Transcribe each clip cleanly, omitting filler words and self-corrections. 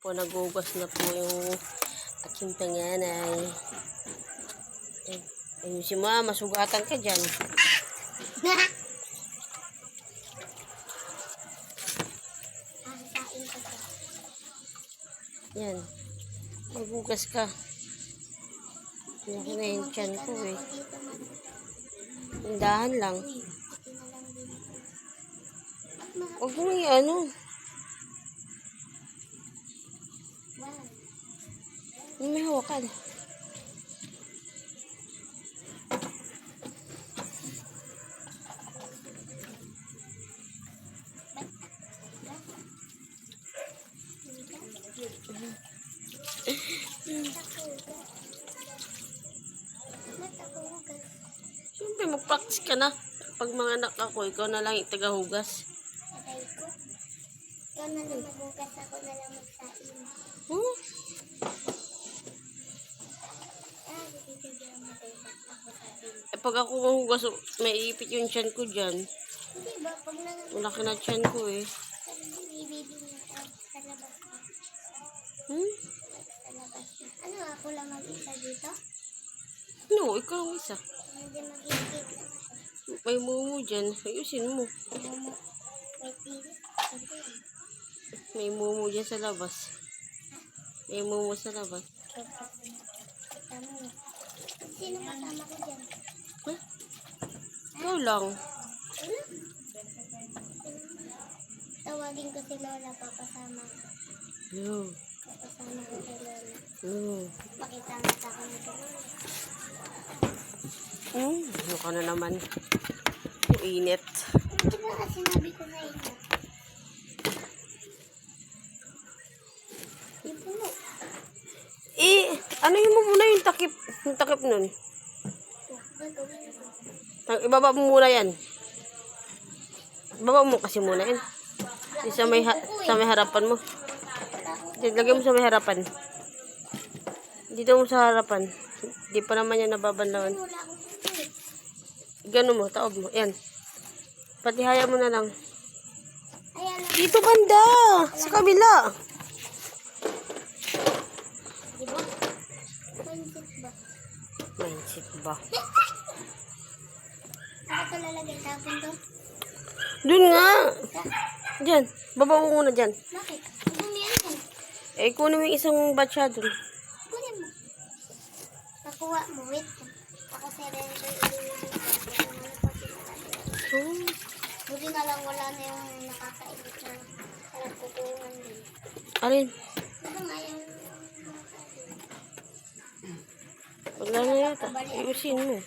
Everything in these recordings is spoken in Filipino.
po, nagugas na po yung aking panganay. Ayusin mo, masugatan ka dyan. Yan. Magugas ka. Yan na yung tiyan ko eh. Tindahan lang. Huwag mo ano. May hawakan. Siyempre, mag-practice ka na. Pag mga anak ako, ikaw na lang yung tagahugas. Ikaw na lang maghugas, ako na lang magsain. Pag ako mahugas, may ipit yung tiyan ko dyan. Hindi ba? Pag Malaki na tiyan ko eh. ibibig niya sa labas ko. Sa labas niya. Ano, ako lang mag-isa dito? No, ikaw ang isa. Hindi mag-ikit lang ako. May mumu dyan. Ayusin mo. May pili. May mumu dyan sa labas. May mumu sa labas. Sino kasama ko dyan? Huh? Ikaw lang. Tawagin ko si Lola, papasama ko. No. Papasama ko si Lola. No. Pakita nga sa akin ni Lola. Ano ka na naman? Yung init. Di ba sinabi ko na ito? Yung puno. Ano yung mo muna yung takip? Yung takip nun? Ibaba mo muna yan. Ibaba mo kasi muna yan. Sa may harapan mo. Lagay mo sa may harapan. Dito mo sa harapan. Hindi pa naman yan nababanlawan. Gano'n mo, taob mo. Yan. Patihaya mo na lang. Dito banda! Sa kabila. Diba? Mindset ba? Mindset ba? Saka ito lalagay tapon to? Dun nga. Diyan. Baba mo muna dyan. Bakit? Gumiyan ka. Kunin mo yung isang batcha dun. Kunin mo. Nakuha mo. Wait. Ako si Renzo. Buti na lang wala na yung nakakainit na sarap kukuhan din. Alin? Diba nga yung Wala na yata. Ayusin mo.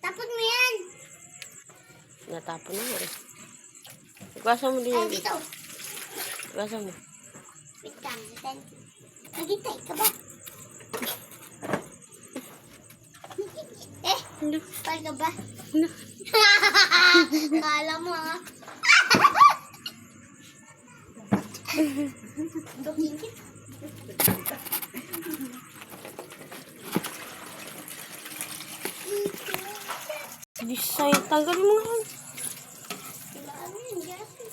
tapon mo yan! Natapon na nga eh. Igwasa mo din. Ay, dito! Igwasa mo. Wait lang. Thank you. Nagintay ka ba? Hindi. Pal ka ba? Hindi. Kala mo ha? Dukingkit. Bisay. Tanggalin mo nga. Ano yun? Jesse.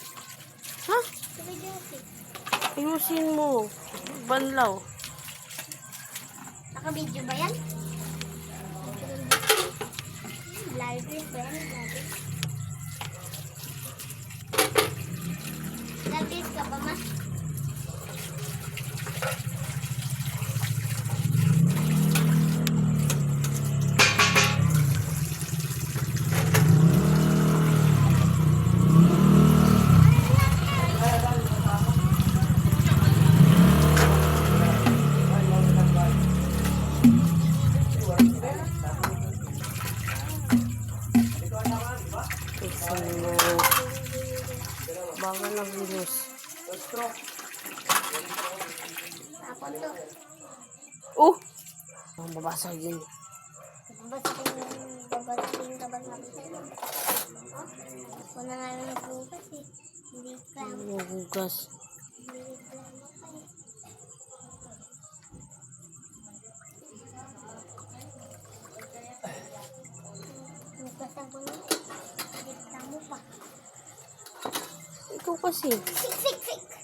Ha? Sabi Jesse. Ayusin mo. Banlaw. Naka-video ba yan? Live ba yan? Live ka ba ma? Ayusin mo. Bawal ang virus. Tapon to. Ang babasag yun. Babasagin ka ba natin? Ako na nga yung nagbukas eh. Hindi ka. Hugas. Hindi reklamo ka eh. Hugasan ko na. Reklamo pa. Ikaw kasi. Sik, sik, sik.